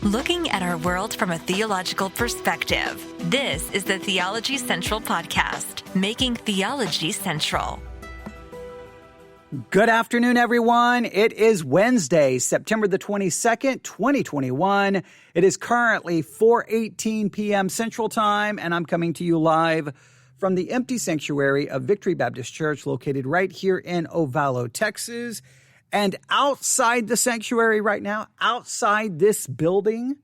Looking at our world from a theological perspective. This is the Theology Central Podcast, making theology central. Good afternoon, everyone. It is Wednesday, September the 22nd, 2021. It is currently 4:18 p.m. Central Time, and I'm coming to you live from the empty sanctuary of Victory Baptist Church, located right here in Ovalo, Texas. And outside the sanctuary right now, outside this building,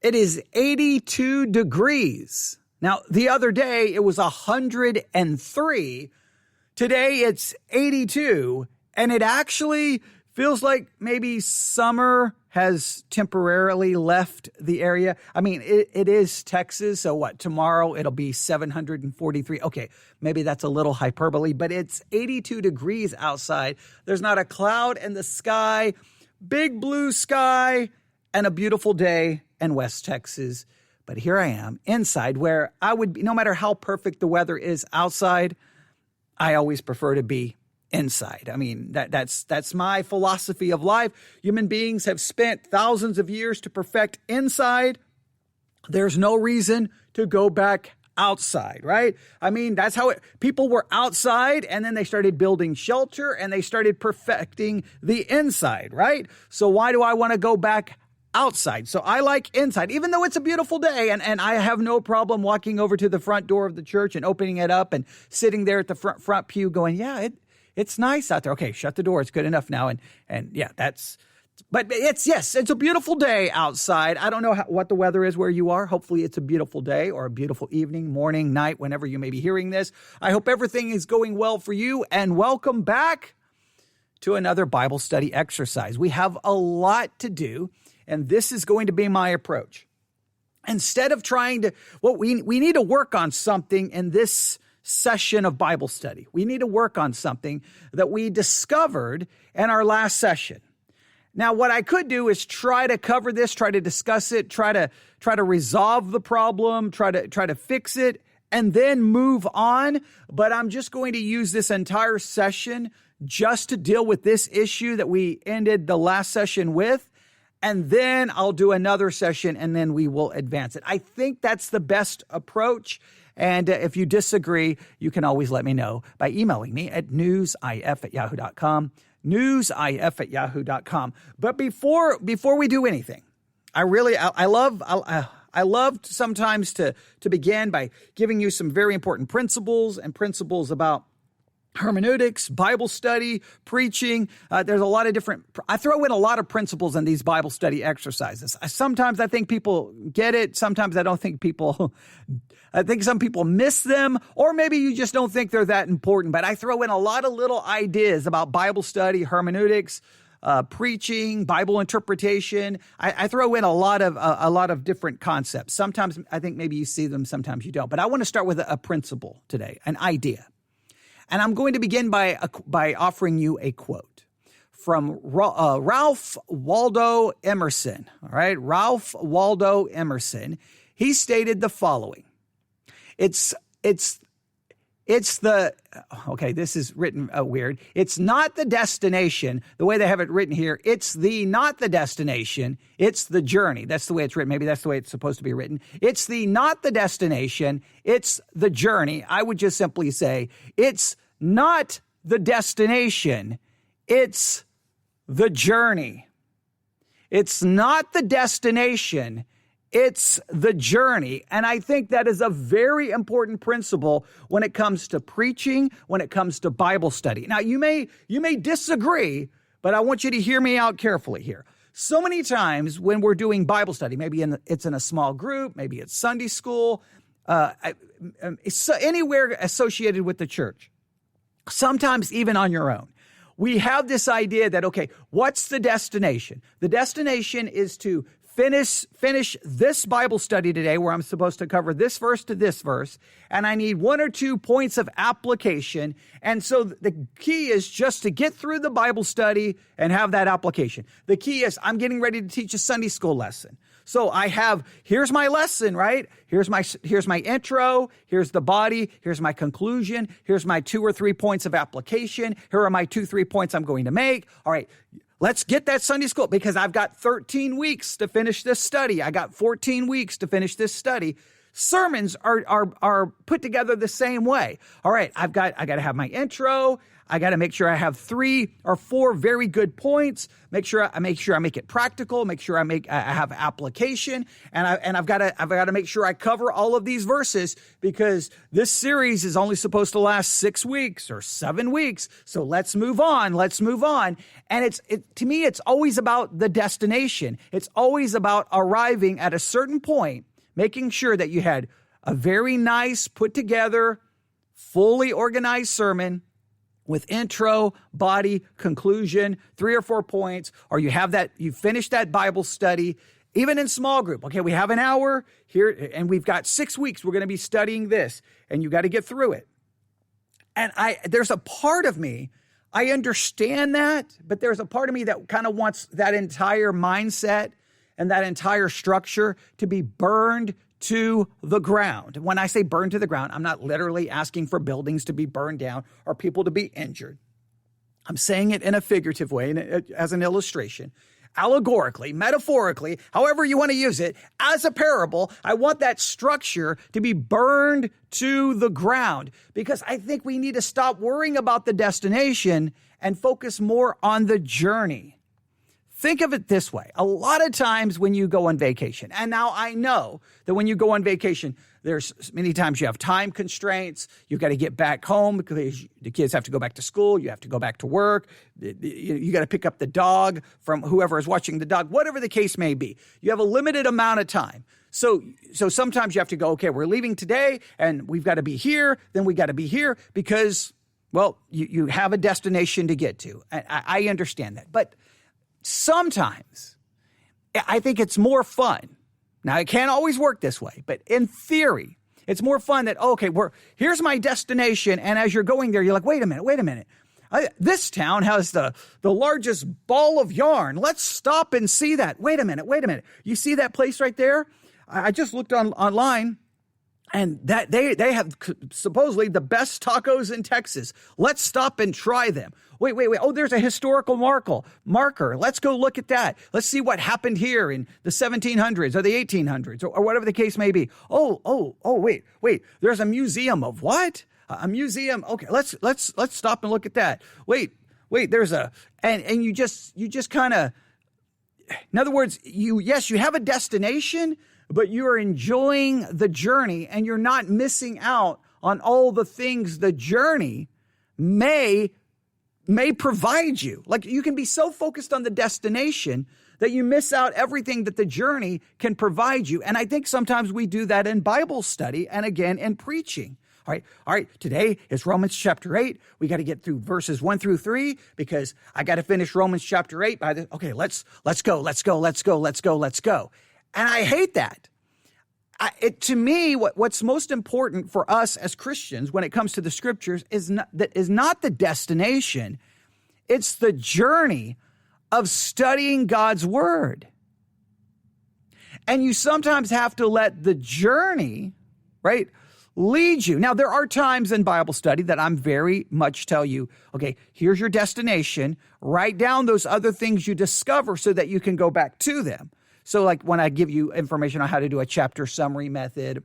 it is 82 degrees. Now, the other day, it was 103. Today, it's 82, and it actually feels like maybe summer has temporarily left the area. I mean, it is Texas, so what? Tomorrow, it'll be 743. Okay, maybe that's a little hyperbole, but it's 82 degrees outside. There's not a cloud in the sky, big blue sky, and a beautiful day in West Texas. But here I am inside where I would be, no matter how perfect the weather is outside, I always prefer to be inside. I mean, that's my philosophy of life. Human beings have spent thousands of years to perfect inside. There's no reason to go back outside, right? I mean, that's how people were outside, and then they started building shelter, and they started perfecting the inside, right? So why do I want to go back outside? So I like inside, even though it's a beautiful day, and I have no problem walking over to the front door of the church and opening it up and sitting there at the front pew going, yeah, it's nice out there. Okay, shut the door. It's good enough now. And yeah, but it's a beautiful day outside. I don't know what the weather is where you are. Hopefully it's a beautiful day or a beautiful evening, morning, night, whenever you may be hearing this. I hope everything is going well for you, and welcome back to another Bible study exercise. We have a lot to do, and this is going to be my approach. Instead of trying to, we need to work on something in this session of Bible study. We need to work on something that we discovered in our last session. Now, what I could do is try to cover this, try to discuss it, try to resolve the problem, try to fix it, and then move on. But I'm just going to use this entire session just to deal with this issue that we ended the last session with. And then I'll do another session, and then we will advance it. I think that's the best approach. And if you disagree, you can always let me know by emailing me at newsif@yahoo.com, newsif@yahoo.com. But before we do anything, I love sometimes to begin by giving you some very important principles about hermeneutics, Bible study, preaching. There's a lot of I throw in a lot of principles in these Bible study exercises. Sometimes I think people get it. Sometimes I don't think I think some people miss them, or maybe you just don't think they're that important. But I throw in a lot of little ideas about Bible study, hermeneutics, preaching, Bible interpretation. I throw in a lot of different concepts. Sometimes I think maybe you see them, sometimes you don't. But I want to start with a principle today, an idea. And I'm going to begin by offering you a quote from Ralph Waldo Emerson. All right, Ralph Waldo Emerson. He stated the following: This is written weird. It's not the destination, the way they have it written here. It's not the destination, it's the journey. That's the way it's written. Maybe that's the way it's supposed to be written. It's not the destination, it's the journey. I would just simply say, it's not the destination, it's the journey. It's not the destination, it's the journey. And I think that is a very important principle when it comes to preaching, when it comes to Bible study. Now, you may disagree, but I want you to hear me out carefully here. So many times when we're doing Bible study, maybe it's in a small group, maybe it's Sunday school, anywhere associated with the church, sometimes even on your own, we have this idea that, okay, what's the destination? The destination is to finish this Bible study today, where I'm supposed to cover this verse to this verse, and I need 1 or 2 points of application. And so the key is just to get through the Bible study and have that application. The key is I'm getting ready to teach a Sunday school lesson. So here's my lesson, right? Here's my intro, here's the body, here's my conclusion, here's my 2 or 3 points of application, here are my 2, 3 points I'm going to make. All right, Let's get that Sunday school because I've got 13 weeks to finish this study. I got 14 weeks to finish this study. Sermons are put together the same way. All right, I got to have my intro. I got to make sure I have 3 or 4 very good points. Make sure I make it practical. Make sure I have application, and I've got to make sure I cover all of these verses because this series is only supposed to last 6 weeks or 7 weeks. So let's move on. And to me, it's always about the destination. It's always about arriving at a certain point, making sure that you had a very nice, put together, fully organized sermon with intro, body, conclusion, 3 or 4 points, or you finish that Bible study, even in small group. Okay, we have an hour here and we've got 6 weeks. We're going to be studying this and you got to get through it. And there's a part of me, I understand that, but there's a part of me that kind of wants that entire mindset and that entire structure to be burned to the ground. When I say burned to the ground, I'm not literally asking for buildings to be burned down or people to be injured. I'm saying it in a figurative way, as an illustration, allegorically, metaphorically, however you want to use it, as a parable. I want that structure to be burned to the ground because I think we need to stop worrying about the destination and focus more on the journey. Think of it this way. A lot of times when you go on vacation, and now I know that when you go on vacation, there's many times you have time constraints. You've got to get back home because the kids have to go back to school. You have to go back to work. You got to pick up the dog from whoever is watching the dog, whatever the case may be. You have a limited amount of time. So sometimes you have to go, okay, we're leaving today and we've got to be here. Then we got to be here because, well, you have a destination to get to. I understand that. But sometimes I think it's more fun. Now, it can't always work this way, but in theory, it's more fun that, okay, here's my destination. And as you're going there, you're like, wait a minute. This town has the largest ball of yarn. Let's stop and see that. Wait a minute. You see that place right there? I just looked online. And that they have supposedly the best tacos in Texas. Let's stop and try them. Wait. Oh, there's a historical marker. Let's go look at that. Let's see what happened here in the 1700s or the 1800s or whatever the case may be. Oh, wait. There's a museum of what? A museum. Okay, let's stop and look at that. Wait. There's and you just kind of, in other words, you have a destination, but you're enjoying the journey and you're not missing out on all the things the journey may provide you. Like you can be so focused on the destination that you miss out everything that the journey can provide you. And I think sometimes we do that in Bible study and again in preaching. All right. Today is Romans chapter 8. We got to get through verses 1 through 3 because I got to finish Romans chapter 8 okay, let's go. And I hate that. To me, what's most important for us as Christians when it comes to the scriptures is not the destination. It's the journey of studying God's word. And you sometimes have to let the journey, right, lead you. Now, there are times in Bible study that I'm very much tell you, okay, here's your destination. Write down those other things you discover so that you can go back to them. So like when I give you information on how to do a chapter summary method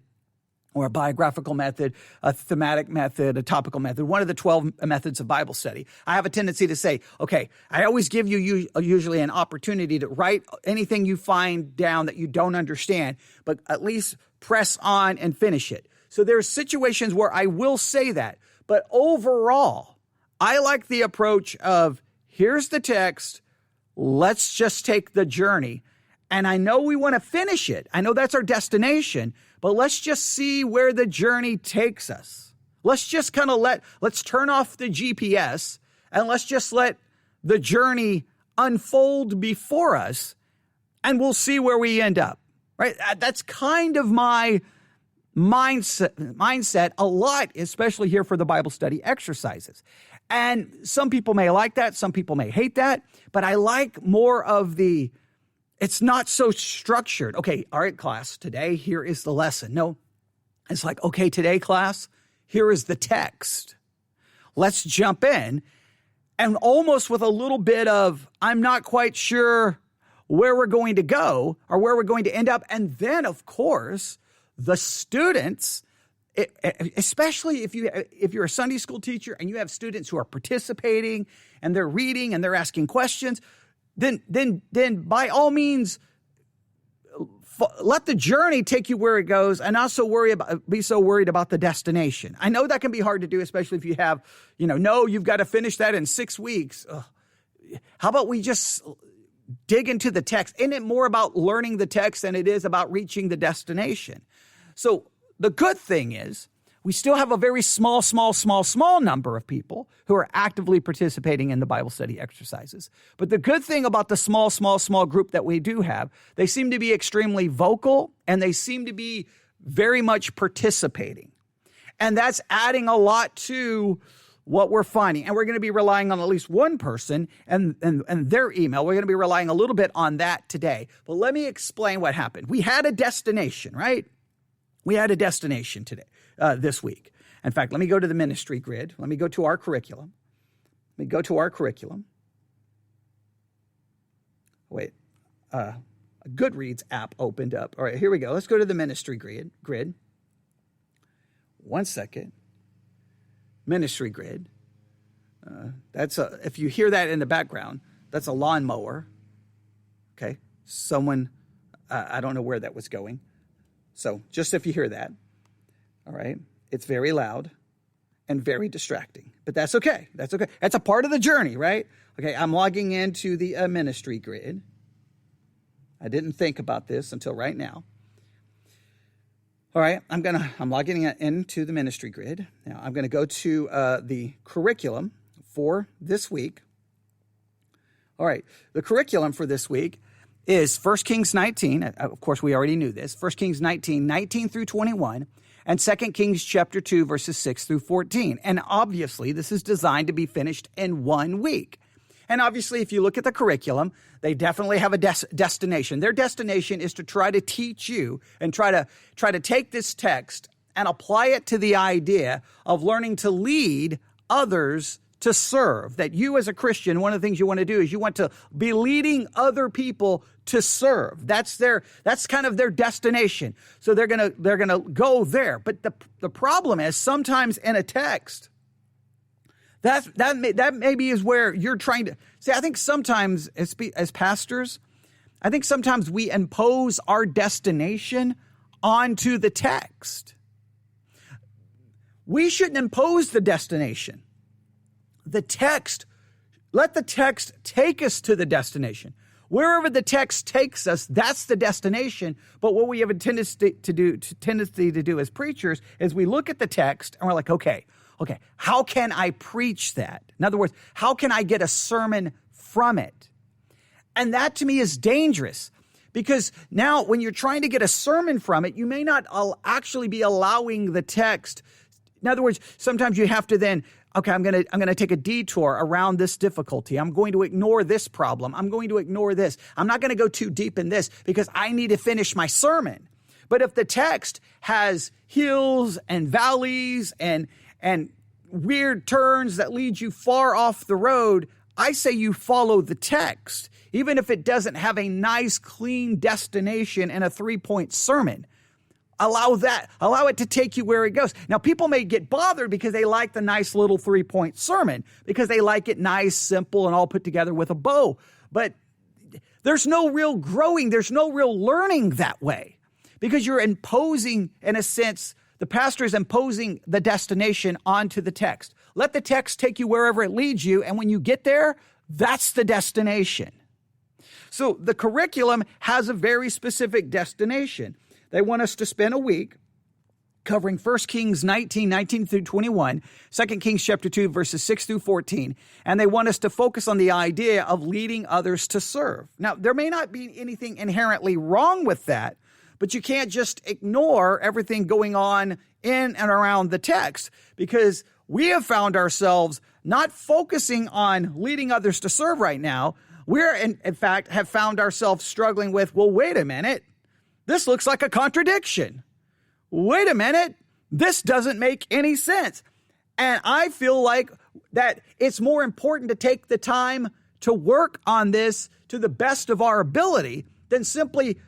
or a biographical method, a thematic method, a topical method, one of the 12 methods of Bible study, I have a tendency to say, okay, I always give you usually an opportunity to write anything you find down that you don't understand, but at least press on and finish it. So there's situations where I will say that, but overall, I like the approach of here's the text, let's just take the journey. And I know we want to finish it. I know that's our destination, but let's just see where the journey takes us. Let's just kind of let's turn off the GPS and let's just let the journey unfold before us and we'll see where we end up, right? That's kind of my mindset a lot, especially here for the Bible study exercises. And some people may like that. Some people may hate that, but I like more of it's not so structured. Okay, all right, class, today, here is the lesson. No, it's like, okay, today, class, here is the text. Let's jump in. and almost with a little bit of, I'm not quite sure where we're going to go or where we're going to end up. And then, of course, the students, especially if you're a Sunday school teacher and you have students who are participating and they're reading and they're asking questions, then by all means, let the journey take you where it goes, and not be so worried about the destination. I know that can be hard to do, especially if you have, you've got to finish that in 6 weeks. Ugh. How about we just dig into the text? Isn't it more about learning the text than it is about reaching the destination? So the good thing is we still have a very small number of people who are actively participating in the Bible study exercises. But the good thing about the small group that we do have, they seem to be extremely vocal and they seem to be very much participating. And that's adding a lot to what we're finding. And we're going to be relying on at least one person and their email. We're going to be relying a little bit on that today. But let me explain what happened. We had a destination, right? We had a destination today, this week. In fact, let me go to the ministry grid. Let me go to our curriculum. Wait, a Goodreads app opened up. All right, here we go. Let's go to the ministry grid. 1 second. Ministry grid. If you hear that in the background, that's a lawnmower. Okay, someone, I don't know where that was going. So just if you hear that, all right, it's very loud and very distracting, but that's okay. That's okay. That's a part of the journey, right? Okay, I'm logging into the ministry grid. I didn't think about this until right now. All right, I'm logging into the ministry grid. Now I'm going to go to the curriculum for this week. All right, the curriculum for this week is 1 Kings 19. Of course, we already knew this. 1 Kings 19 through 21, and 2 Kings chapter 2, verses 6 through 14. And obviously, this is designed to be finished in 1 week. And obviously, if you look at the curriculum, they definitely have a destination. Their destination is to try to teach you and try to take this text and apply it to the idea of learning to lead others to serve. That you as a Christian, one of the things you want to do is you want to be leading other people to serve. That's kind of their destination. So they're gonna go there. But the problem is sometimes in a text, that maybe is where you're trying to see. I think sometimes as pastors, I think sometimes we impose our destination onto the text. We shouldn't impose the destination. Let the text take us to the destination. Wherever the text takes us, that's the destination. But what we have a tendency to do as preachers is we look at the text and we're like, okay, how can I preach that? In other words, how can I get a sermon from it? And that to me is dangerous, because now when you're trying to get a sermon from it, you may not actually be allowing the text. In other words, sometimes you have to then, okay, I'm going to take a detour around this difficulty. I'm going to ignore this problem. I'm going to ignore this. I'm not going to go too deep in this because I need to finish my sermon. But if the text has hills and valleys and weird turns that lead you far off the road, I say you follow the text, even if it doesn't have a nice, clean destination and a 3-point sermon. Allow it to take you where it goes. Now, people may get bothered because they like the nice little 3-point sermon, because they like it nice, simple, and all put together with a bow. But there's no real growing. There's no real learning that way, because you're imposing, in a sense, the pastor is imposing the destination onto the text. Let the text take you wherever it leads you, and when you get there, that's the destination. So the curriculum has a very specific destination. They want us to spend a week covering 1 Kings 19 through 21, 2 Kings chapter 2, verses 6 through 14, and they want us to focus on the idea of leading others to serve. Now, there may not be anything inherently wrong with that, but you can't just ignore everything going on in and around the text, because we have found ourselves not focusing on leading others to serve right now. We're, in fact, have found ourselves struggling with, well, wait a minute. This looks like a contradiction. Wait a minute. This doesn't make any sense. And I feel like that it's more important to take the time to work on this to the best of our ability than simply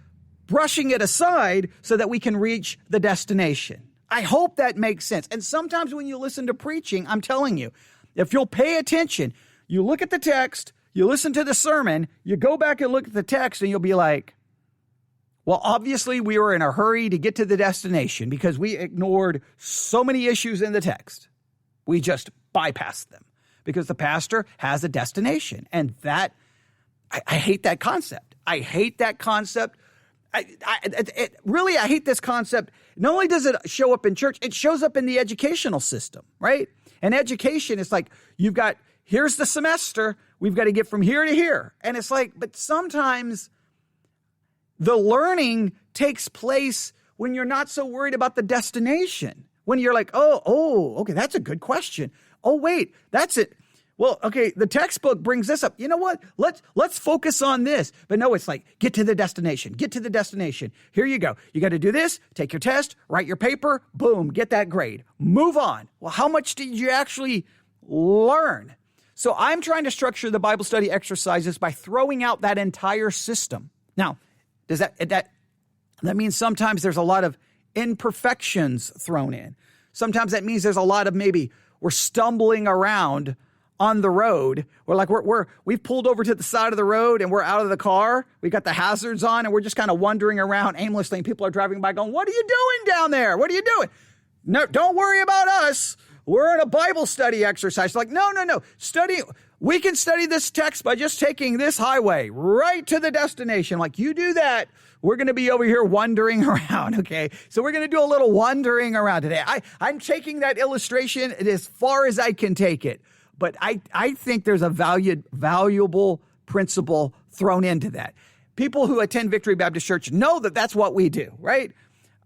brushing it aside so that we can reach the destination. I hope that makes sense. And sometimes when you listen to preaching, I'm telling you, if you'll pay attention, you look at the text, you listen to the sermon, you go back and look at the text, and you'll be like, well, obviously we were in a hurry to get to the destination because we ignored so many issues in the text. We just bypassed them because the pastor has a destination. And that, I hate that concept. I hate that concept. I hate this concept. Not only does it show up in church, it shows up in the educational system, right? And education is like, here's the semester. We've got to get from here to here. And it's like, but sometimes the learning takes place when you're not so worried about the destination. When you're like, okay, that's a good question. Oh, wait, that's it. Well, okay, the textbook brings this up. You know what? Let's focus on this. But no, it's like, get to the destination. Get to the destination. Here you go. You got to do this, take your test, write your paper, boom, get that grade. Move on. Well, how much did you actually learn? So I'm trying to structure the Bible study exercises by throwing out that entire system. Now, does that means sometimes there's a lot of imperfections thrown in. Sometimes that means there's a lot of maybe we're stumbling around on the road. We're like, we've pulled over to the side of the road and we're out of the car. We got the hazards on and we're just kind of wandering around aimlessly. And people are driving by going, what are you doing down there? What are you doing? No, don't worry about us. We're in a Bible study exercise. Like, no. We can study this text by just taking this highway right to the destination. Like, you do that, we're going to be over here wandering around, okay? So we're going to do a little wandering around today. I'm taking that illustration as far as I can take it. But I think there's a valuable principle thrown into that. People who attend Victory Baptist Church know that that's what we do, right?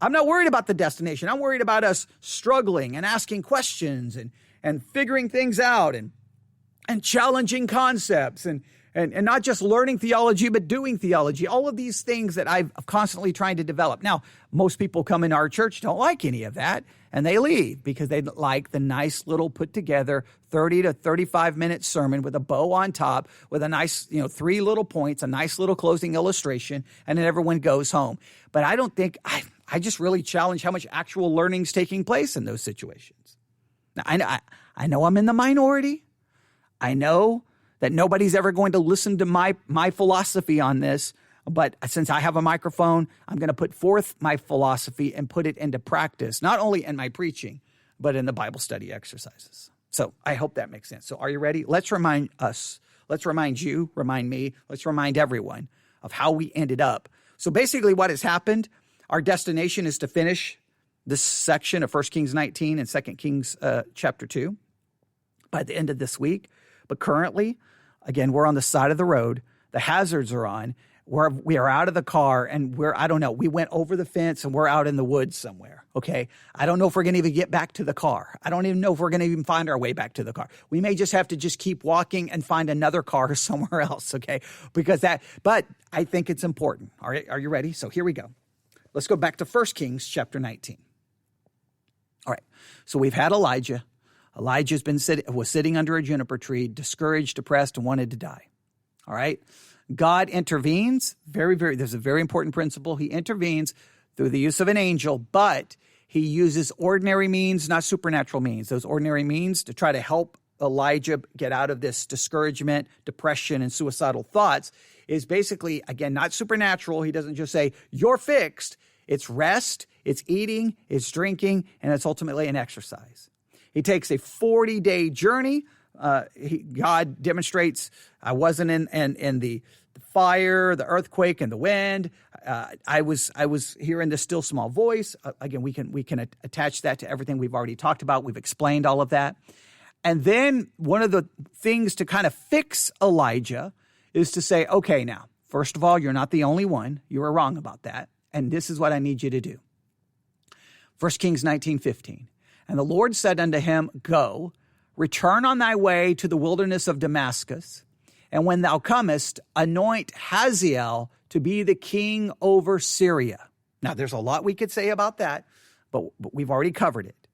I'm not worried about the destination. I'm worried about us struggling and asking questions and figuring things out and challenging concepts and not just learning theology, but doing theology. All of these things that I've constantly trying to develop. Now, most people come in our church, don't like any of that, and they leave because they like the nice little put together 30 to 35 minute sermon with a bow on top with a nice, 3 little points, a nice little closing illustration, and then everyone goes home. But I don't think, I just really challenge how much actual learning's taking place in those situations. Now, I know I'm in the minority. I know that nobody's ever going to listen to my philosophy on this, but since I have a microphone, I'm going to put forth my philosophy and put it into practice, not only in my preaching, but in the Bible study exercises. So I hope that makes sense. So are you ready? Let's remind you, remind me, let's remind everyone of how we ended up. So basically what has happened, our destination is to finish this section of 1 Kings 19 and 2 Kings chapter 2 by the end of this week. But currently, again, we're on the side of the road. The hazards are on. We are out of the car, and we went over the fence, and we're out in the woods somewhere, okay? I don't know if we're going to even get back to the car. I don't even know if we're going to even find our way back to the car. We may just have to just keep walking and find another car somewhere else, okay? But I think it's important. All right, are you ready? So here we go. Let's go back to 1 Kings chapter 19. All right, so we've had Elijah. Elijah was sitting under a juniper tree, discouraged, depressed, and wanted to die. All right. God intervenes. There's a very important principle. He intervenes through the use of an angel, but he uses ordinary means, not supernatural means. Those ordinary means to try to help Elijah get out of this discouragement, depression, and suicidal thoughts is basically, again, not supernatural. He doesn't just say, you're fixed. It's rest, it's eating, it's drinking, and it's ultimately an exercise. He takes a 40-day journey. God demonstrates, I wasn't in the fire, the earthquake, and the wind. I was hearing the still small voice. Again, we can attach that to everything we've already talked about. We've explained all of that. And then one of the things to kind of fix Elijah is to say, okay, now, first of all, you're not the only one. You were wrong about that. And this is what I need you to do. 1 Kings 19:15. And the Lord said unto him, go, return on thy way to the wilderness of Damascus, and when thou comest, anoint Hazael to be the king over Syria. Now, there's a lot we could say about that, but we've already covered it.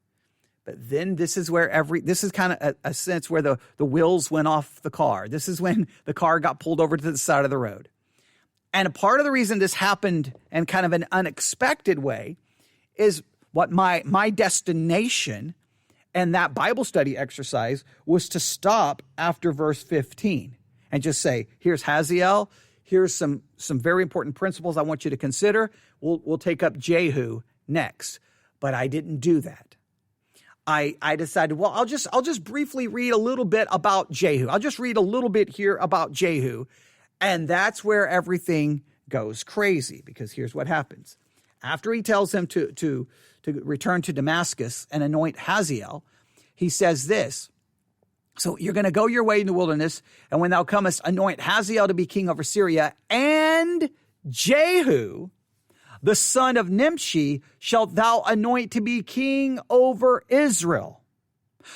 But then this is kind of a sense where the wheels went off the car. This is when the car got pulled over to the side of the road. And a part of the reason this happened in kind of an unexpected way is what my destination and that Bible study exercise was to stop after verse 15 and just say, here's Hazael. Here's some very important principles I want you to consider. We'll take up Jehu next. But I didn't do that. I decided, well, I'll just briefly read a little bit about Jehu. I'll just read a little bit here about Jehu. And that's where everything goes crazy, because here's what happens. After he tells him to return to Damascus and anoint Hazael, he says this. So you're going to go your way in the wilderness, and when thou comest, anoint Hazael to be king over Syria, and Jehu, the son of Nimshi, shalt thou anoint to be king over Israel.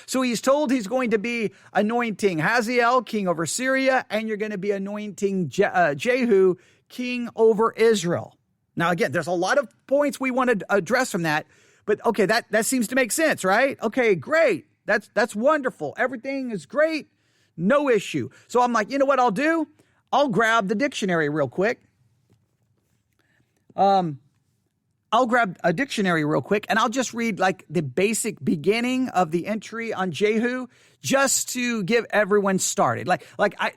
So he's told he's going to be anointing Hazael, king over Syria, and you're going to be anointing Jehu, king over Israel. Now, again, there's a lot of points we want to address from that, but okay, that seems to make sense, right? Okay, great. That's wonderful. Everything is great. No issue. So I'm like, you know what I'll do? I'll grab the dictionary real quick. I'll grab a dictionary real quick, and I'll just read like the basic beginning of the entry on Jehu just to get everyone started.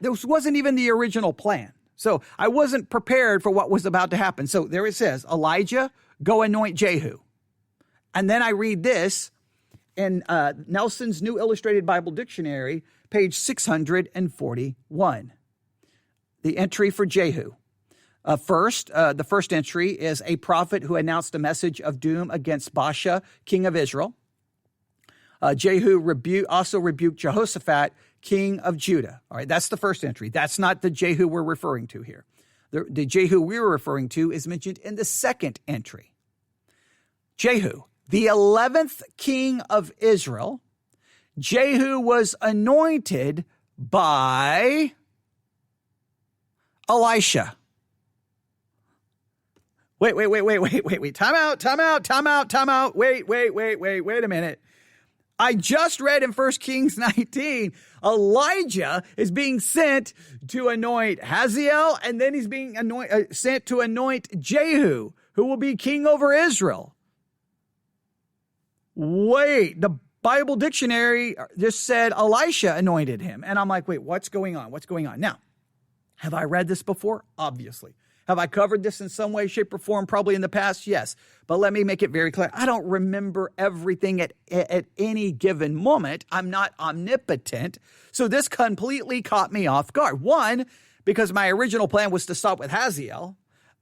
This wasn't even the original plan. So I wasn't prepared for what was about to happen. So there it says, Elijah, go anoint Jehu. And then I read this in Nelson's New Illustrated Bible Dictionary, page 641. The entry for Jehu. The first entry is a prophet who announced a message of doom against Baasha, king of Israel. Jehu also rebuked Jehoshaphat, king of Judah. All right, that's the first entry. That's not the Jehu we're referring to here. The Jehu we're referring to is mentioned in the second entry. Jehu, the 11th king of Israel. Jehu was anointed by Elisha. Wait. Time out. Wait a minute. I just read in 1 Kings 19, Elijah is being sent to anoint Hazael, and then he's being sent to anoint Jehu, who will be king over Israel. Wait, the Bible dictionary just said Elisha anointed him. And I'm like, wait, what's going on? Now, have I read this before? Obviously. Have I covered this in some way, shape, or form? Probably in the past, yes. But let me make it very clear. I don't remember everything at any given moment. I'm not omnipotent. So this completely caught me off guard. One, because my original plan was to stop with Hazael.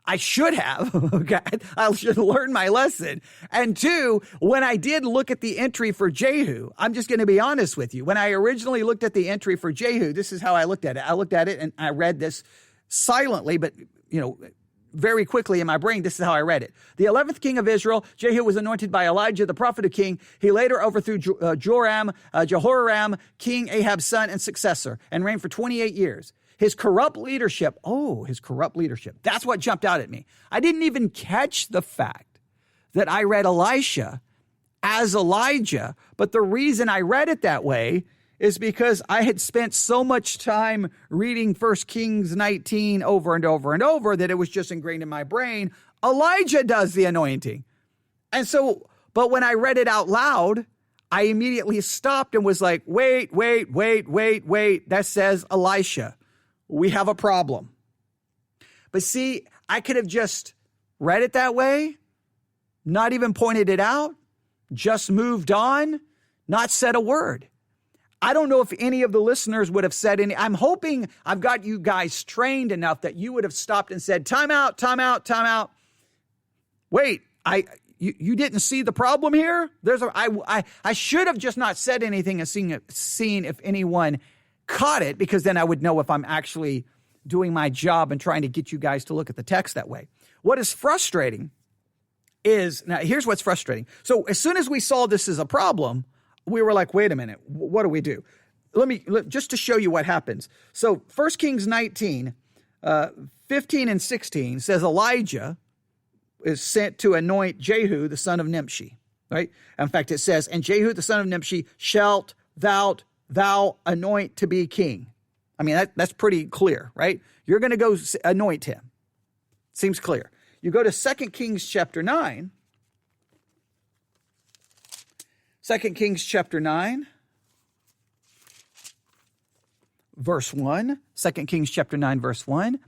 I should have. Okay? I should learn my lesson. And two, when I did look at the entry for Jehu, I'm just going to be honest with you. When I originally looked at the entry for Jehu, this is how I looked at it. I looked at it and I read this silently, but very quickly in my brain, this is how I read it. The 11th king of Israel, Jehu, was anointed by Elijah, the prophet of king. He later overthrew Jehoram, King Ahab's son and successor, and reigned for 28 years. His corrupt leadership, that's what jumped out at me. I didn't even catch the fact that I read Elisha as Elijah, but the reason I read it that way is because I had spent so much time reading 1 Kings 19 over and over and over that it was just ingrained in my brain. Elijah does the anointing. And so, but when I read it out loud, I immediately stopped and was like, wait. That says Elisha. We have a problem. But see, I could have just read it that way, not even pointed it out, just moved on, not said a word. I don't know if any of the listeners would have said any. I'm hoping I've got you guys trained enough that you would have stopped and said, time out. Wait, you didn't see the problem here? I should have just not said anything and seen if anyone caught it, because then I would know if I'm actually doing my job and trying to get you guys to look at the text that way. What is frustrating is, now here's what's frustrating. So as soon as we saw this as a problem, we were like, wait a minute, what do we do? Just to show you what happens. So 1 Kings 19, 15 and 16 says Elijah is sent to anoint Jehu, the son of Nimshi. right? In fact, it says, and Jehu, the son of Nimshi, shalt thou anoint to be king. I mean, that's pretty clear, right? You're going to go anoint him. Seems clear. You go to 2 Kings chapter 9. 2 Kings chapter 9, verse 1. 2 Kings chapter 9, verse 1.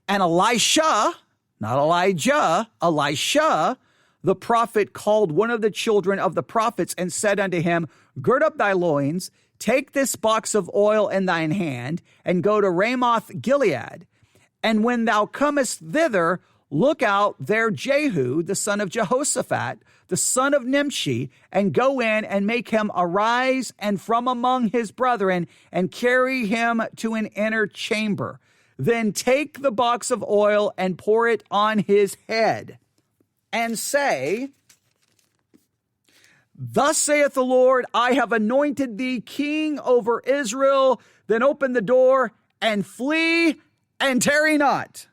And Elisha, not Elijah, Elisha, the prophet, called one of the children of the prophets and said unto him, gird up thy loins, take this box of oil in thine hand, and go to Ramoth Gilead. And when thou comest thither, look out there Jehu, the son of Jehoshaphat, the son of Nimshi, and go in and make him arise and from among his brethren, and carry him to an inner chamber. Then take the box of oil and pour it on his head, and say, thus saith the Lord, I have anointed thee king over Israel. Then open the door and flee and tarry not.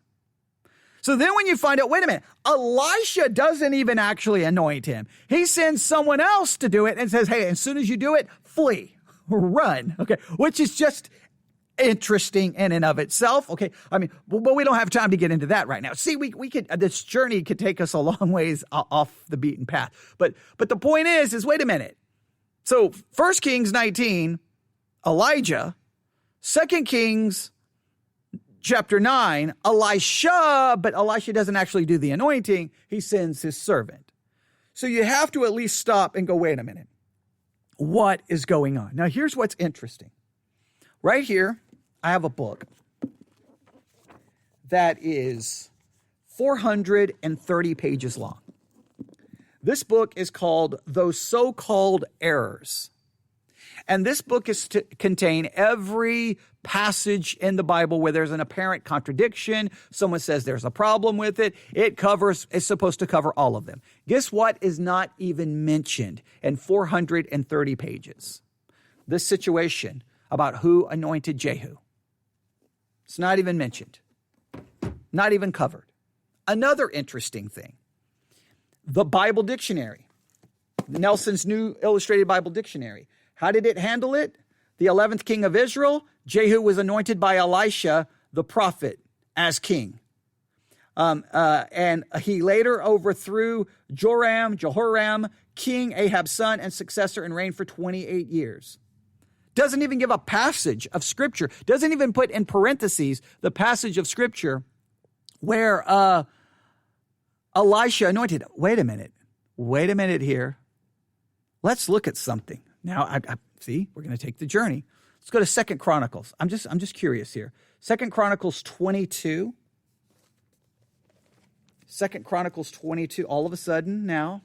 So then when you find out, wait a minute, Elisha doesn't even actually anoint him. He sends someone else to do it and says, hey, as soon as you do it, flee, run. Okay, which is just interesting in and of itself. Okay, I mean, but we don't have time to get into that right now. See, we could, this journey could take us a long ways off the beaten path. But the point is wait a minute. So 1 Kings 19, Elijah, 2 Kings chapter 9, Elisha, but Elisha doesn't actually do the anointing. He sends his servant. So you have to at least stop and go, wait a minute. What is going on? Now, here's what's interesting. Right here, I have a book that is 430 pages long. This book is called Those So-Called Errors. And this book is to contain every passage in the Bible where there's an apparent contradiction. Someone says there's a problem with it. It's supposed to cover all of them. Guess what is not even mentioned in 430 pages? This situation about who anointed Jehu. It's not even mentioned. Not even covered. Another interesting thing. The Bible Dictionary. Nelson's New Illustrated Bible Dictionary. How did it handle it? The 11th king of Israel, Jehu was anointed by Elisha, the prophet, as king. And he later overthrew Jehoram, King Ahab's son and successor, and reigned for 28 years. Doesn't even give a passage of Scripture. Doesn't even put in parentheses the passage of Scripture where Elisha anointed. Wait a minute here. Let's look at something. Now, I see, we're going to take the journey. Let's go to 2 Chronicles. I'm just curious here. 2 Chronicles 22. 2 Chronicles 22. All of a sudden now,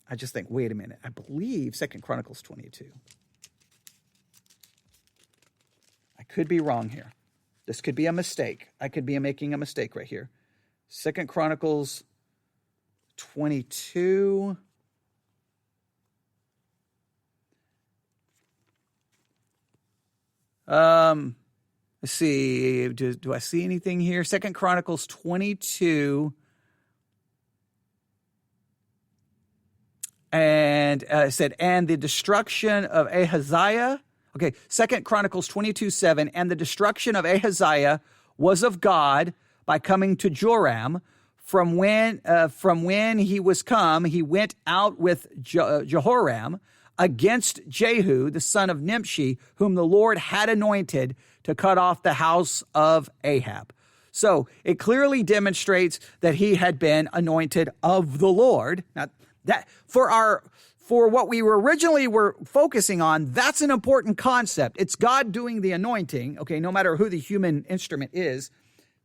I just think, wait a minute. I believe 2 Chronicles 22. I could be wrong here. This could be a mistake. I could be making a mistake right here. 2 Chronicles 22. Let's see. Do I see anything here? 2 Chronicles 22. And it said, and the destruction of Ahaziah. Okay, 2 Chronicles 22:7. And the destruction of Ahaziah was of God by coming to Joram. From when he was come, he went out with Jehoram against Jehu, the son of Nimshi, whom the Lord had anointed to cut off the house of Ahab. So it clearly demonstrates that he had been anointed of the Lord. Now, that for what we originally were focusing on, that's an important concept. It's God doing the anointing, okay, no matter who the human instrument is.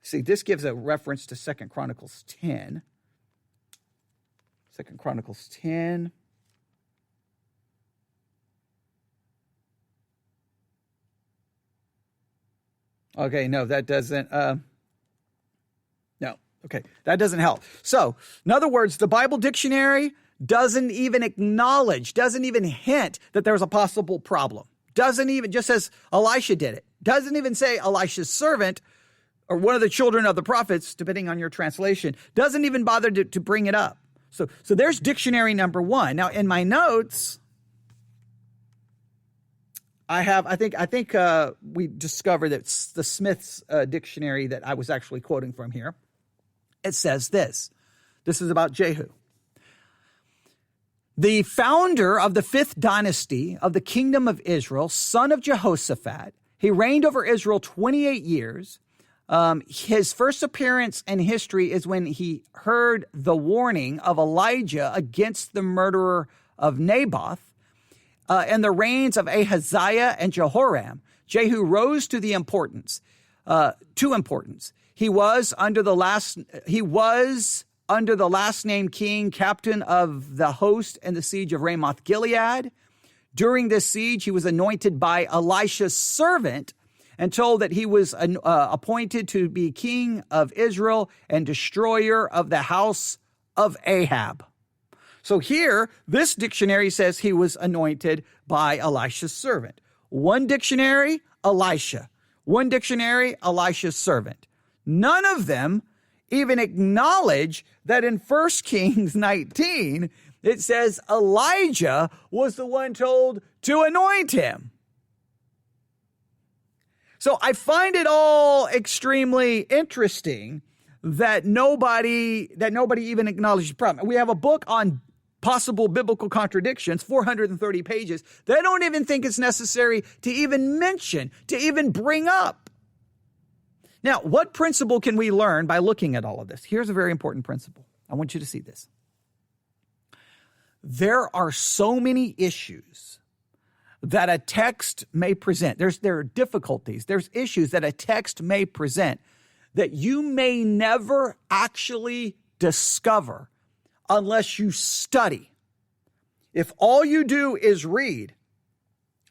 See, this gives a reference to 2 Chronicles 10. 2 Chronicles 10. Okay, no, that doesn't, that doesn't help. So, in other words, the Bible Dictionary doesn't even acknowledge, doesn't even hint that there's a possible problem. Doesn't even, just says Elisha did it. Doesn't even say Elisha's servant or one of the children of the prophets, depending on your translation, doesn't even bother to bring it up. So there's dictionary number one. Now, in my notes, I think we discovered that it's the Smith's dictionary that I was actually quoting from here. It says this. This is about Jehu. The founder of the 5th dynasty of the kingdom of Israel, son of Jehoshaphat, he reigned over Israel 28 years. His first appearance in history is when he heard the warning of Elijah against the murderer of Naboth. In the reigns of Ahaziah and Jehoram, Jehu rose to importance. He was under the last named king, captain of the host in the siege of Ramoth Gilead. During this siege, he was anointed by Elisha's servant and told that he was appointed to be king of Israel and destroyer of the house of Ahab. So here, this dictionary says he was anointed by Elisha's servant. One dictionary, Elisha. One dictionary, Elisha's servant. None of them even acknowledge that in 1 Kings 19, it says Elijah was the one told to anoint him. So I find it all extremely interesting that nobody even acknowledges the problem. We have a book on possible biblical contradictions, 430 pages. They don't even think it's necessary to even mention, to even bring up. Now, what principle can we learn by looking at all of this? Here's a very important principle. I want you to see this. There are so many issues that a text may present. There are difficulties. There's issues that a text may present that you may never actually discover unless you study. If all you do is read,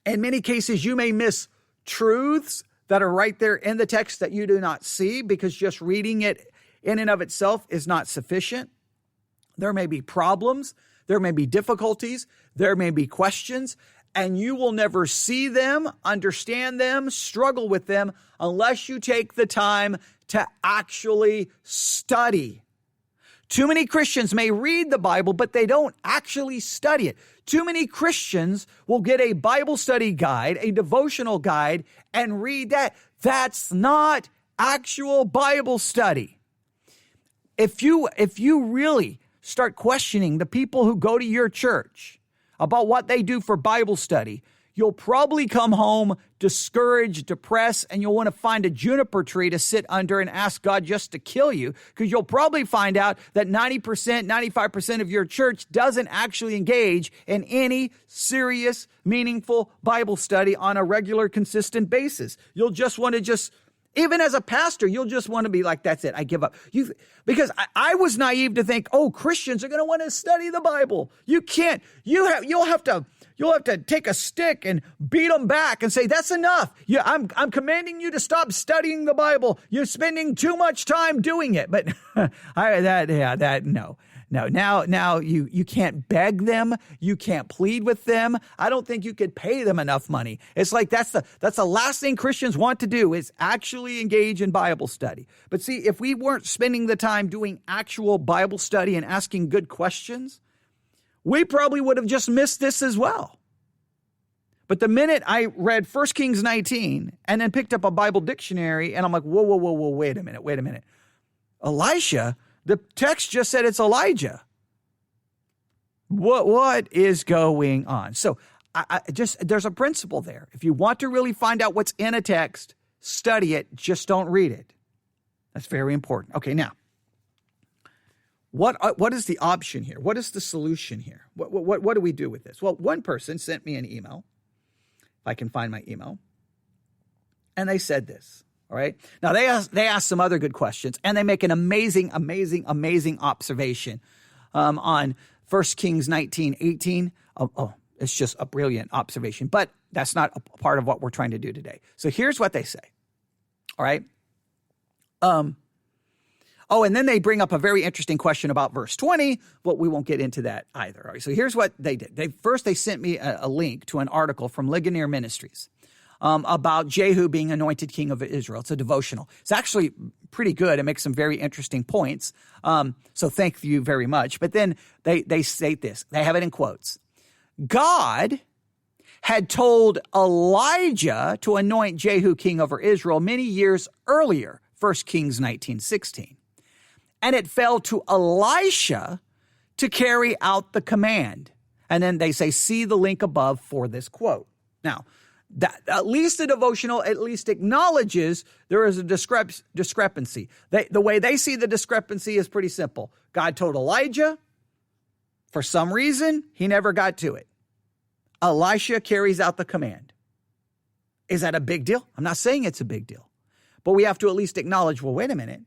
in many cases you may miss truths that are right there in the text that you do not see because just reading it in and of itself is not sufficient. There may be problems, there may be difficulties, there may be questions, and you will never see them, understand them, struggle with them unless you take the time to actually study. Too many Christians may read the Bible, but they don't actually study it. Too many Christians will get a Bible study guide, a devotional guide, and read that. That's not actual Bible study. If you really start questioning the people who go to your church about what they do for Bible study, you'll probably come home discouraged, depressed, and you'll want to find a juniper tree to sit under and ask God just to kill you, because you'll probably find out that 90%, 95% of your church doesn't actually engage in any serious, meaningful Bible study on a regular, consistent basis. You'll just want to even as a pastor, you'll just want to be like, that's it, I give up. Because I was naive to think, Christians are going to want to study the Bible. You can't. You'll have to take a stick and beat them back and say, that's enough. I'm commanding you to stop studying the Bible. You're spending too much time doing it. But no. Now you can't beg them. You can't plead with them. I don't think you could pay them enough money. It's like that's the last thing Christians want to do is actually engage in Bible study. But see, if we weren't spending the time doing actual Bible study and asking good questions, we probably would have just missed this as well. But the minute I read 1 Kings 19 and then picked up a Bible dictionary and I'm like, whoa, wait a minute. Elisha? The text just said it's Elijah. What is going on? So there's a principle there. If you want to really find out what's in a text, study it. Just don't read it. That's very important. Okay, now, what is the option here? What is the solution here? What do we do with this? Well, one person sent me an email, if I can find my email, and they said this. All right. Now, they ask some other good questions, and they make an amazing observation on 1 Kings 19:18. It's just a brilliant observation, but that's not a part of what we're trying to do today. So here's what they say. All right. And then they bring up a very interesting question about verse 20, but we won't get into that either. All right. So here's what they did. They sent me a link to an article from Ligonier Ministries. about Jehu being anointed king of Israel. It's a devotional. It's actually pretty good. It makes some very interesting points. So thank you very much. But then they state this. They have it in quotes. God had told Elijah to anoint Jehu king over Israel many years earlier, 1 Kings 19:16. And it fell to Elisha to carry out the command. And then they say, see the link above for this quote. Now, that at least the devotional at least acknowledges there is a discrepancy. The way they see the discrepancy is pretty simple. God told Elijah, for some reason, he never got to it. Elisha carries out the command. Is that a big deal? I'm not saying it's a big deal, but we have to at least acknowledge, well, wait a minute.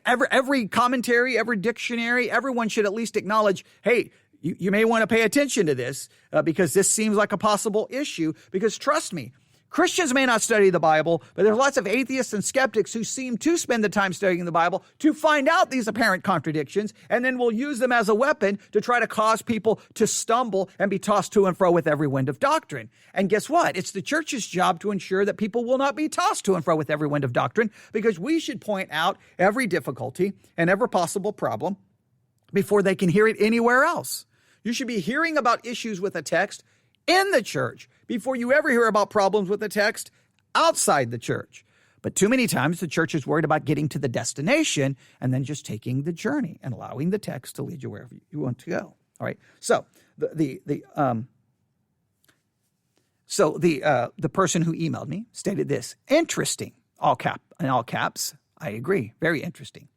Every commentary, every dictionary, everyone should at least acknowledge, hey, you may want to pay attention to this because this seems like a possible issue. Because trust me, Christians may not study the Bible, but there's lots of atheists and skeptics who seem to spend the time studying the Bible to find out these apparent contradictions, and then will use them as a weapon to try to cause people to stumble and be tossed to and fro with every wind of doctrine. And guess what? It's the church's job to ensure that people will not be tossed to and fro with every wind of doctrine, because we should point out every difficulty and every possible problem before they can hear it anywhere else. You should be hearing about issues with a text in the church before you ever hear about problems with the text outside the church. But too many times the church is worried about getting to the destination and then just taking the journey and allowing the text to lead you wherever you want to go. All right. So the person who emailed me stated this: interesting, in all caps. I agree. Very interesting.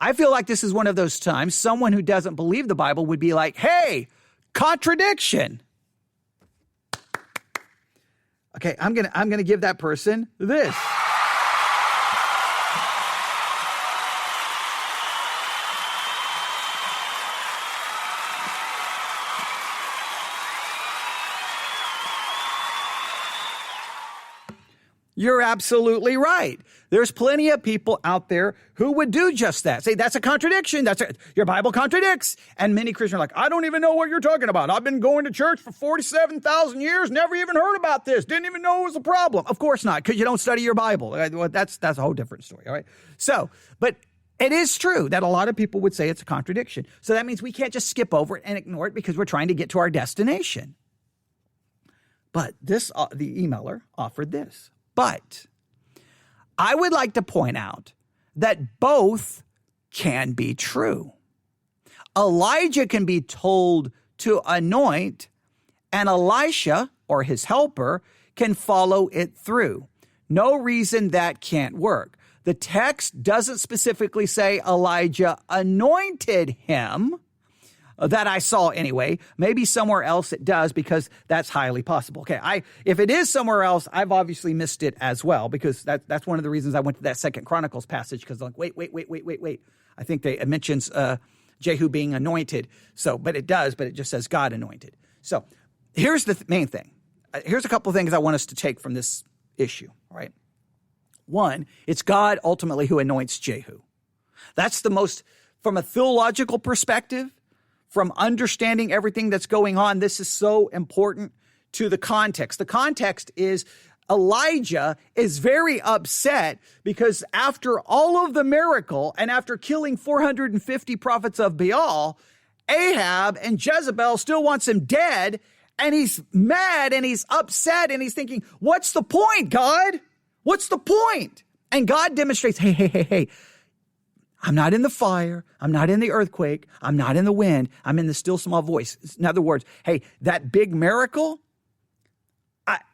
I feel like this is one of those times someone who doesn't believe the Bible would be like, hey, contradiction. Okay, I'm gonna give that person this. You're absolutely right. There's plenty of people out there who would do just that. Say, that's a contradiction. Your Bible contradicts. And many Christians are like, I don't even know what you're talking about. I've been going to church for 47,000 years, never even heard about this, didn't even know it was a problem. Of course not, because you don't study your Bible. That's a whole different story, all right? So, but it is true that a lot of people would say it's a contradiction. So that means we can't just skip over it and ignore it because we're trying to get to our destination. But the emailer offered this. But I would like to point out that both can be true. Elijah can be told to anoint, and Elisha, or his helper, can follow it through. No reason that can't work. The text doesn't specifically say Elijah anointed him, that I saw anyway. Maybe somewhere else it does, because that's highly possible. Okay, if it is somewhere else, I've obviously missed it as well, because that's one of the reasons I went to that 2 Chronicles passage, because I'm like, wait. I think it mentions Jehu being anointed. But it just says God anointed. So here's the main thing. Here's a couple of things I want us to take from this issue, all right? One, it's God ultimately who anoints Jehu. That's the most, from a theological perspective, from understanding everything that's going on, this is so important to the context. The context is Elijah is very upset because after all of the miracle and after killing 450 prophets of Baal, Ahab and Jezebel still wants him dead, and he's mad and he's upset and he's thinking, what's the point, God? What's the point? And God demonstrates, hey. I'm not in the fire. I'm not in the earthquake. I'm not in the wind. I'm in the still small voice. In other words, hey, that big miracle,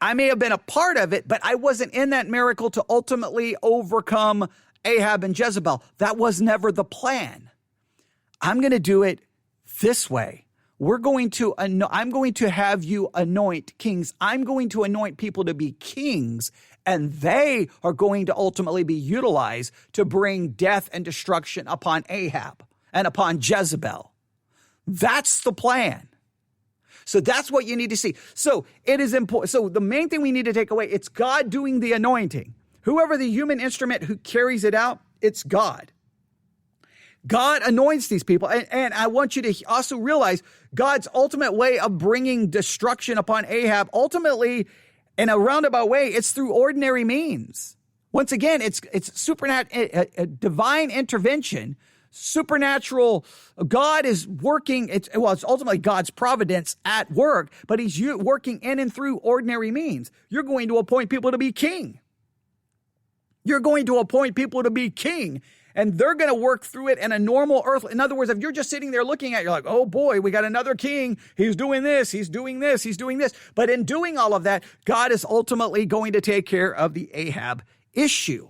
I may have been a part of it, but I wasn't in that miracle to ultimately overcome Ahab and Jezebel. That was never the plan. I'm going to do it this way. I'm going to have you anoint kings. I'm going to anoint people to be kings, and they are going to ultimately be utilized to bring death and destruction upon Ahab and upon Jezebel. That's the plan. So that's what you need to see. So it is important. So the main thing we need to take away, it's God doing the anointing. Whoever the human instrument who carries it out, it's God. God anoints these people. And I want you to also realize God's ultimate way of bringing destruction upon Ahab ultimately In a roundabout way, it's through ordinary means. Once again, it's supernatural, divine intervention, supernatural. God is working. It's ultimately God's providence at work, but he's working in and through ordinary means. You're going to appoint people to be king. You're going to appoint people to be king, and they're going to work through it in a normal earth. In other words, if you're just sitting there looking at it, you're like, oh boy, we got another king. He's doing this. He's doing this. He's doing this. But in doing all of that, God is ultimately going to take care of the Ahab issue.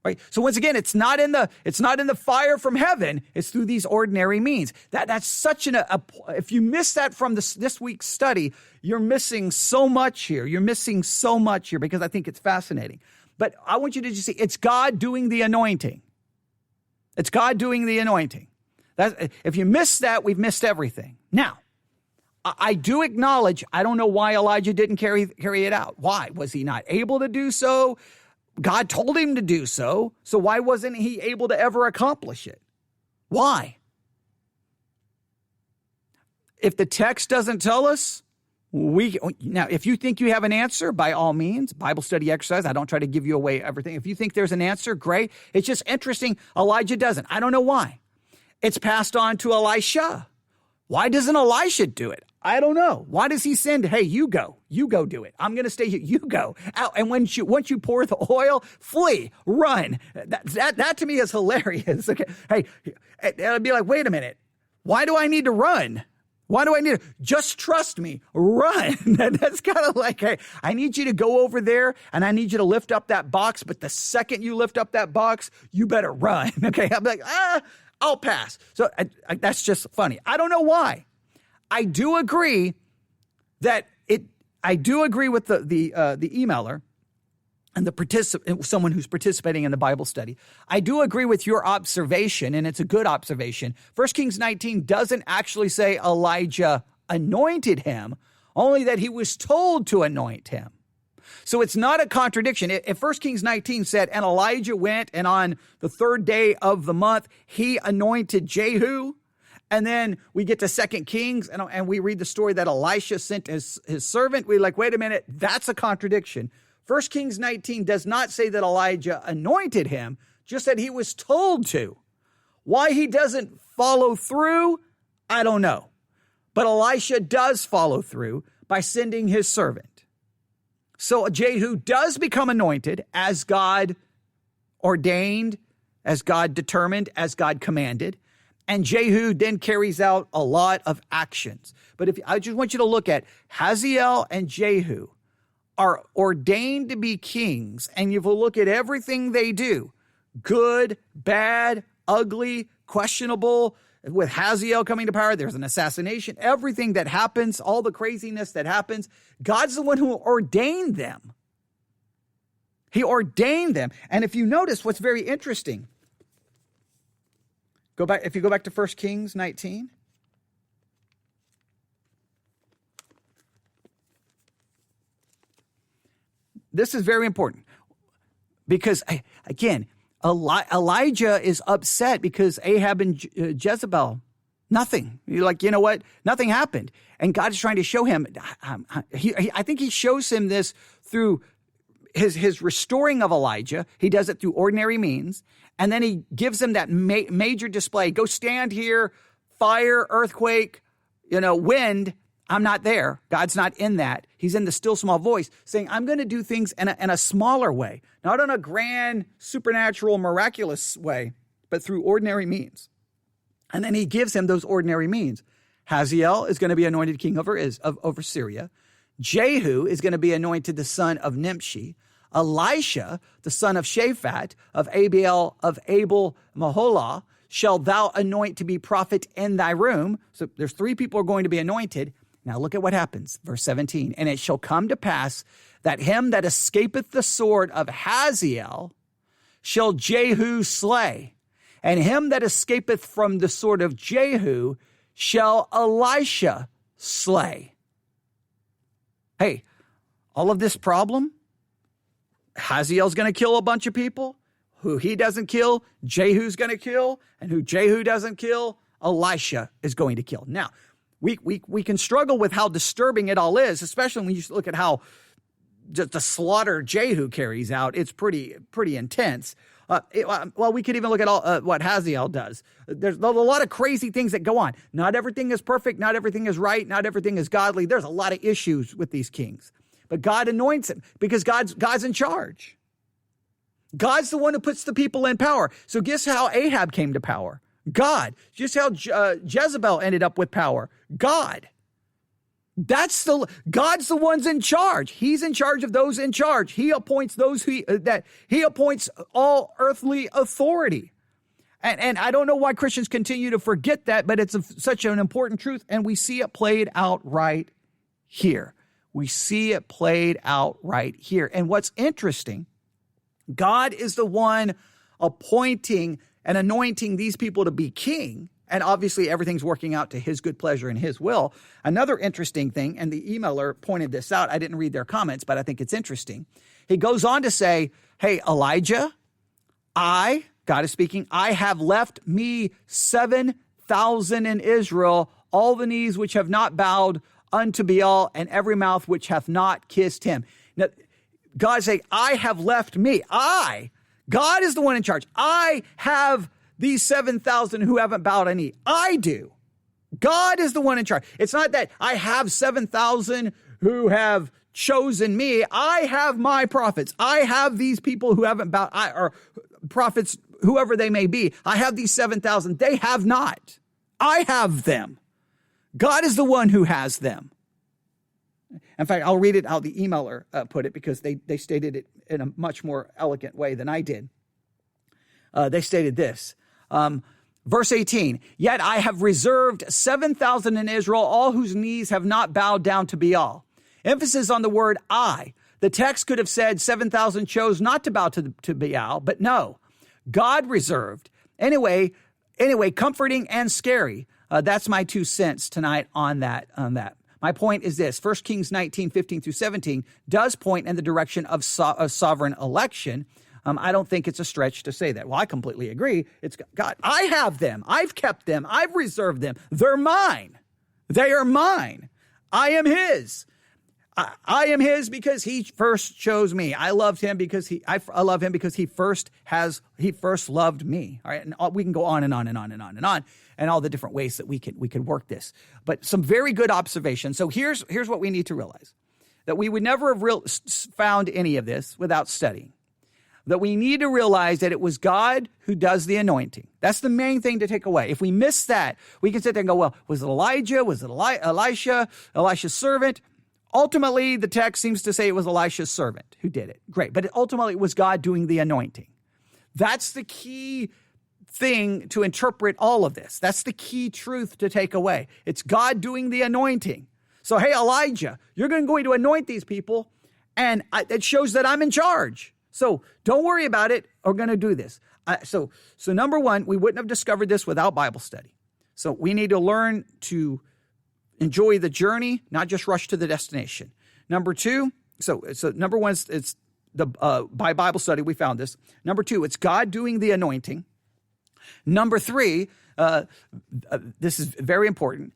Right? So once again, it's not in the fire from heaven. It's through these ordinary means. That's such if you miss that from this week's study, you're missing so much here. You're missing so much here because I think it's fascinating. But I want you to just see, it's God doing the anointing. It's God doing the anointing. If you miss that, we've missed everything. Now, I do acknowledge, I don't know why Elijah didn't carry it out. Why? Was he not able to do so? God told him to do so. So why wasn't he able to ever accomplish it? Why? If the text doesn't tell us, now, if you think you have an answer, by all means, Bible study exercise. I don't try to give you away everything. If you think there's an answer, great. It's just interesting. Elijah doesn't. I don't know why. It's passed on to Elisha. Why doesn't Elisha do it? I don't know. Why does he send, hey, you go do it. I'm going to stay here. You go out. And once you pour the oil, flee, run. That to me is hilarious. Okay. Hey, it'll be like, wait a minute. Why do I need to run? Why do I need to? Just trust me. Run. That's kind of like, hey, I need you to go over there and I need you to lift up that box. But the second you lift up that box, you better run. Okay. I'm like, I'll pass. So that's just funny. I don't know why. I do agree that I do agree with the emailer and someone who's participating in the Bible study. I do agree with your observation, and it's a good observation. 1 Kings 19 doesn't actually say Elijah anointed him, only that he was told to anoint him. So it's not a contradiction. If 1 Kings 19 said, and Elijah went, and on the third day of the month, he anointed Jehu, and then we get to 2 Kings, and we read the story that Elisha sent his servant, we're like, wait a minute, that's a contradiction. 1 Kings 19 does not say that Elijah anointed him, just that he was told to. Why he doesn't follow through, I don't know. But Elisha does follow through by sending his servant. So Jehu does become anointed as God ordained, as God determined, as God commanded. And Jehu then carries out a lot of actions. But I just want you to look at Hazael and Jehu are ordained to be kings, and you will look at everything they do, good, bad, ugly, questionable. With Hazael coming to power, there's an assassination. Everything that happens, all the craziness that happens, God's the one who ordained them. He ordained them. And if you notice what's very interesting, if you go back to 1 Kings 19. This is very important because, again, Elijah is upset because Ahab and Jezebel, nothing. You're like, you know what? Nothing happened. And God is trying to show him, I think he shows him this through his restoring of Elijah. He does it through ordinary means. And then he gives him that major display. Go stand here, fire, earthquake, wind. I'm not there. God's not in that. He's in the still small voice saying, I'm going to do things in a smaller way, not in a grand, supernatural, miraculous way, but through ordinary means. And then he gives him those ordinary means. Hazael is going to be anointed king over Syria. Jehu is going to be anointed the son of Nimshi. Elisha, the son of Shaphat, of Abel Maholah, shall thou anoint to be prophet in thy room. So there's 3 people who are going to be anointed. Now look at what happens. Verse 17. And it shall come to pass that him that escapeth the sword of Hazael shall Jehu slay. And him that escapeth from the sword of Jehu shall Elisha slay. Hey, all of this problem, Hazael's going to kill a bunch of people. Who he doesn't kill, Jehu's going to kill. And who Jehu doesn't kill, Elisha is going to kill. Now, we can struggle with how disturbing it all is, especially when you look at how just the slaughter Jehu carries out, it's pretty intense. Well, we could even look at what Hazael does. There's a lot of crazy things that go on. Not everything is perfect. Not everything is right. Not everything is godly. There's a lot of issues with these kings. But God anoints him because God's in charge. God's the one who puts the people in power. So guess how Ahab came to power? God. Just how Jezebel ended up with power? God. God's the one's in charge. He's in charge of those in charge. He appoints those he appoints all earthly authority. And I don't know why Christians continue to forget that, but it's such an important truth. And we see it played out right here. We see it played out right here. And what's interesting, God is the one appointing and anointing these people to be king. And obviously everything's working out to his good pleasure and his will. Another interesting thing, and the emailer pointed this out. I didn't read their comments, but I think it's interesting. He goes on to say, hey, Elijah, God is speaking, I have left me 7,000 in Israel, all the knees which have not bowed unto Baal, and every mouth which hath not kissed him. Now, God saying, I have left me. God is the one in charge. I have these 7,000 who haven't bowed a knee. I do. God is the one in charge. It's not that I have 7,000 who have chosen me. I have my prophets. I have these people who haven't bowed, or prophets, whoever they may be. I have these 7,000. They have not. I have them. God is the one who has them. In fact, I'll read it how the emailer put it, because they stated it in a much more elegant way than I did. They stated this. Verse 18, yet I have reserved 7,000 in Israel, all whose knees have not bowed down to Baal. Emphasis on the word I. The text could have said 7,000 chose not to bow to Baal, but no. God reserved. Anyway, comforting and scary. That's my 2 cents tonight on that. My point is this. 1 Kings 19, 15 through 17 does point in the direction of sovereign election. I don't think it's a stretch to say that. Well, I completely agree. It's God. I have them. I've kept them. I've reserved them. They're mine. They are mine. I am his. I am his because he first chose me. I loved him because I love him because he first loved me. All right. And we can go on and on and on and on and on, and all the different ways that we could work this. But some very good observations. So here's what we need to realize, that we would never have found any of this without studying. That we need to realize that it was God who does the anointing. That's the main thing to take away. If we miss that, we can sit there and go, well, was it Elijah? Was it Elisha? Elisha's servant? Ultimately, the text seems to say it was Elisha's servant who did it. Great. But ultimately, it was God doing the anointing. That's the key thing to interpret all of this. That's the key truth to take away. It's God doing the anointing. So, hey, Elijah, you're going to anoint these people, and it shows that I'm in charge. So don't worry about it. We're going to do this. So number one, we wouldn't have discovered this without Bible study. So we need to learn to enjoy the journey, not just rush to the destination. Number two, so number one, it's by Bible study we found this. Number two, it's God doing the anointing. Number three, this is very important.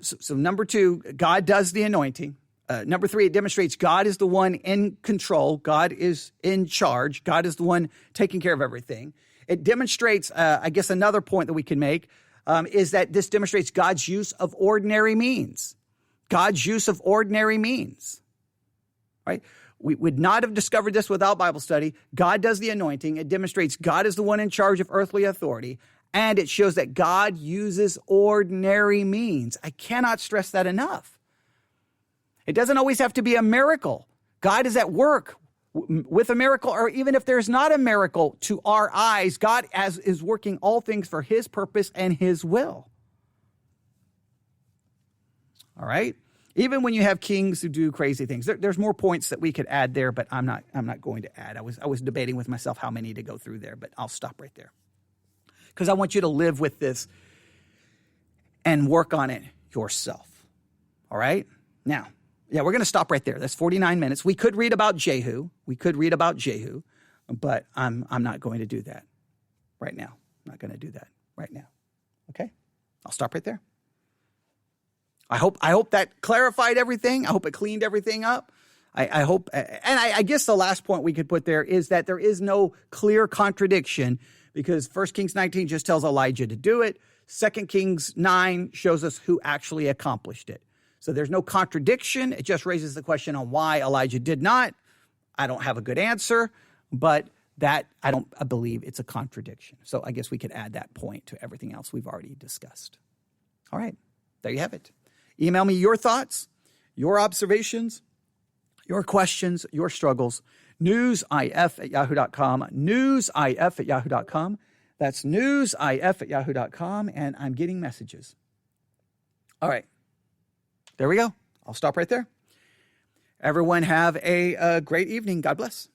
So number two, God does the anointing. Number three, it demonstrates God is the one in control. God is in charge. God is the one taking care of everything. It demonstrates, I guess another point that we can make is that this demonstrates God's use of ordinary means. God's use of ordinary means, right? We would not have discovered this without Bible study. God does the anointing. It demonstrates God is the one in charge of earthly authority. And it shows that God uses ordinary means. I cannot stress that enough. It doesn't always have to be a miracle. God is at work with a miracle, or even if there's not a miracle to our eyes, God is working all things for his purpose and his will. All right? Even when you have kings who do crazy things, there's more points that we could add there, but I'm not going to add. I was debating with myself how many to go through there, but I'll stop right there. Because I want you to live with this and work on it yourself. All right? Now, yeah, we're going to stop right there. That's 49 minutes. We could read about Jehu. But I'm not going to do that right now. I'm not going to do that right now. Okay? I'll stop right there. I hope that clarified everything. I hope it cleaned everything up. I hope, and I guess the last point we could put there is that there is no clear contradiction, because 1 Kings 19 just tells Elijah to do it. 2 Kings 9 shows us who actually accomplished it. So there's no contradiction. It just raises the question on why Elijah did not. I don't have a good answer, but that I believe it's a contradiction. So I guess we could add that point to everything else we've already discussed. All right, there you have it. Email me your thoughts, your observations, your questions, your struggles. newsif@yahoo.com. newsif@yahoo.com. That's newsif@yahoo.com. And I'm getting messages. All right. There we go. I'll stop right there. Everyone have a great evening. God bless.